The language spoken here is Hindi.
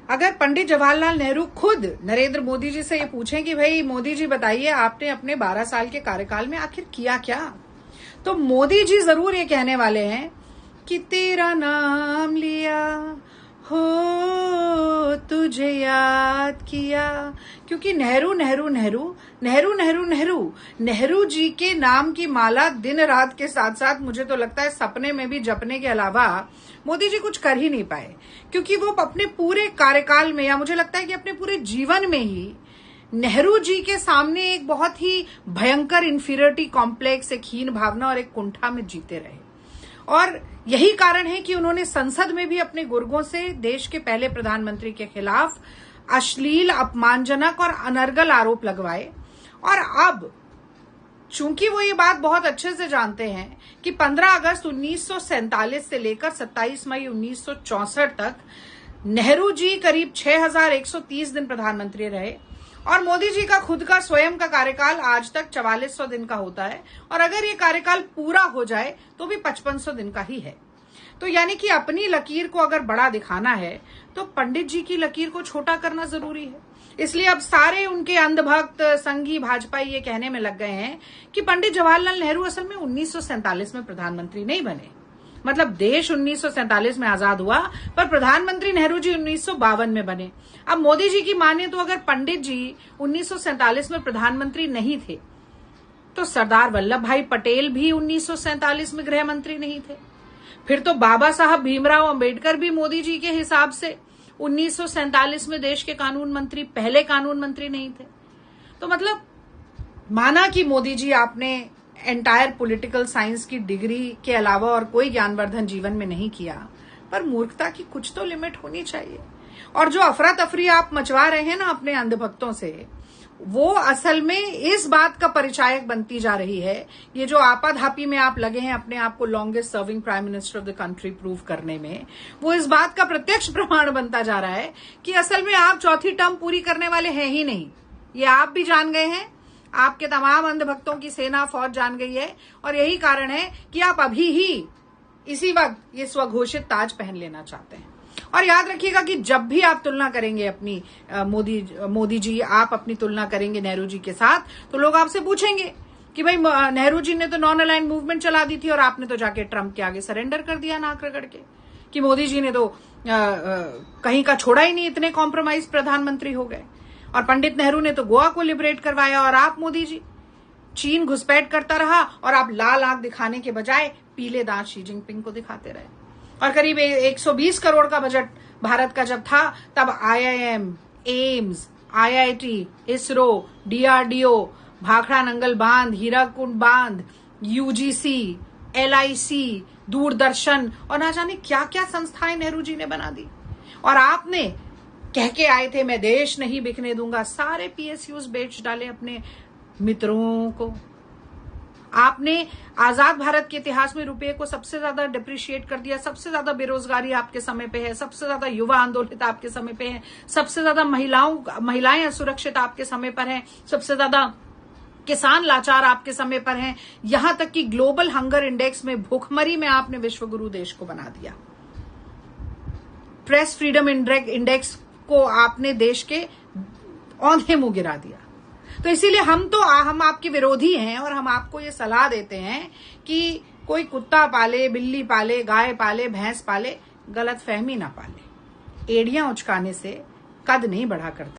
अगर पंडित जवाहरलाल नेहरू खुद नरेंद्र मोदी जी से ये पूछें कि भाई मोदी जी बताइए आपने अपने 12 साल के कार्यकाल में आखिर किया क्या, तो मोदी जी जरूर ये कहने वाले हैं कि तेरा नाम लिया हो तुझे याद किया। क्योंकि नेहरू नेहरू नेहरू नेहरू नेहरू नेहरू नेहरू जी के नाम की माला दिन रात के साथ साथ मुझे तो लगता है सपने में भी जपने के अलावा मोदी जी कुछ कर ही नहीं पाए, क्योंकि वो अपने पूरे कार्यकाल में या मुझे लगता है कि अपने पूरे जीवन में ही नेहरू जी के सामने एक बहुत ही भयंकर इंफीरियरिटी कॉम्प्लेक्स, एक हीन भावना और एक कुंठा में जीते रहे। और यही कारण है कि उन्होंने संसद में भी अपने गुर्गों से देश के पहले प्रधानमंत्री के खिलाफ अश्लील, अपमानजनक और अनर्गल आरोप लगवाए। और अब चूंकि वो ये बात बहुत अच्छे से जानते हैं कि 15 अगस्त 1947 से लेकर 27 मई 1964 तक नेहरू जी करीब 6130 दिन प्रधानमंत्री रहे और मोदी जी का खुद का स्वयं का कार्यकाल आज तक 4400 दिन का होता है, और अगर ये कार्यकाल पूरा हो जाए तो भी 5500 दिन का ही है। तो यानी कि अपनी लकीर को अगर बड़ा दिखाना है तो पंडित जी की लकीर को छोटा करना जरूरी है। इसलिए अब सारे उनके अंधभक्त संघी भाजपा ये कहने में लग गए हैं कि पंडित जवाहरलाल नेहरू असल में 1947 में प्रधानमंत्री नहीं बने। मतलब देश 1947 में आजाद हुआ पर प्रधानमंत्री नेहरू जी 1952 में बने। अब मोदी जी की माने तो अगर पंडित जी 1947 में प्रधानमंत्री नहीं थे तो सरदार वल्लभ भाई पटेल भी 1947 में गृह मंत्री नहीं थे। फिर तो बाबा साहब भीमराव अंबेडकर भी मोदी जी के हिसाब से 1947 में देश के कानून मंत्री, पहले कानून मंत्री नहीं थे। तो मतलब माना कि मोदी जी आपने एंटायर पॉलिटिकल साइंस की डिग्री के अलावा और कोई ज्ञानवर्धन जीवन में नहीं किया, पर मूर्खता की कुछ तो लिमिट होनी चाहिए। और जो अफरा तफरी आप मचवा रहे हैं ना अपने अंधभक्तों से, वो असल में इस बात का परिचायक बनती जा रही है। ये जो आपाधापी में आप लगे हैं अपने आप को longest serving prime minister of the country prove करने में, वो इस बात का प्रत्यक्ष प्रमाण बनता जा रहा है कि असल में आप चौथी टर्म पूरी करने वाले हैं ही नहीं। ये आप भी जान गए हैं, आपके तमाम अंधभक्तों की सेना फौज जान गई है, और यही कारण है कि आप अभी ही इसी वक्त ये स्वघोषित ताज पहन लेना चाहते हैं। और याद रखिएगा कि जब भी आप तुलना करेंगे अपनी मोदी जी, आप अपनी तुलना करेंगे नेहरू जी के साथ, तो लोग आपसे पूछेंगे कि भाई नेहरू जी ने तो नॉन अलाइंड मूवमेंट चला दी थी और आपने तो जाके ट्रंप के आगे सरेंडर कर दिया नाक रगड़ के, कि मोदी जी ने तो कहीं का छोड़ा ही नहीं, इतने कॉम्प्रोमाइज प्रधानमंत्री हो गए। और पंडित नेहरू ने तो गोवा को लिबरेट करवाया और आप मोदी जी चीन घुसपैठ करता रहा और आप लाल आंख दिखाने के बजाय पीले दांत शी जिनपिंग को दिखाते रहे। और करीब 120 करोड़ का बजट भारत का जब था तब IIM, AIIMS, IIT, ISRO, DRDO, Bhakra Nangal बांध, हीराकुंड बांध, UGC, LIC, दूरदर्शन और ना जाने क्या क्या संस्थाएं नेहरू जी ने बना दी। और आपने कह के आए थे मैं देश नहीं बिकने दूंगा, सारे PSUs बेच डाले अपने मित्रों को। आपने आजाद भारत के इतिहास में रुपये को सबसे ज्यादा डिप्रिशिएट कर दिया, सबसे ज्यादा बेरोजगारी आपके समय पे है, सबसे ज्यादा युवा आंदोलित आपके समय पे है, सबसे ज्यादा महिलाएं असुरक्षित आपके समय पर हैं, सबसे ज्यादा किसान लाचार आपके समय पर हैं, यहां तक कि ग्लोबल हंगर इंडेक्स में भूखमरी में आपने विश्वगुरु देश को बना दिया। प्रेस फ्रीडम इंडेक्स को आपने देश के औंधे मुंह गिरा दिया। तो इसीलिए हम आपके विरोधी हैं और हम आपको ये सलाह देते हैं कि कोई कुत्ता पाले, बिल्ली पाले, गाय पाले, भैंस पाले, गलत फहमी ना पाले। एड़ियां उचकाने से कद नहीं बढ़ा करता।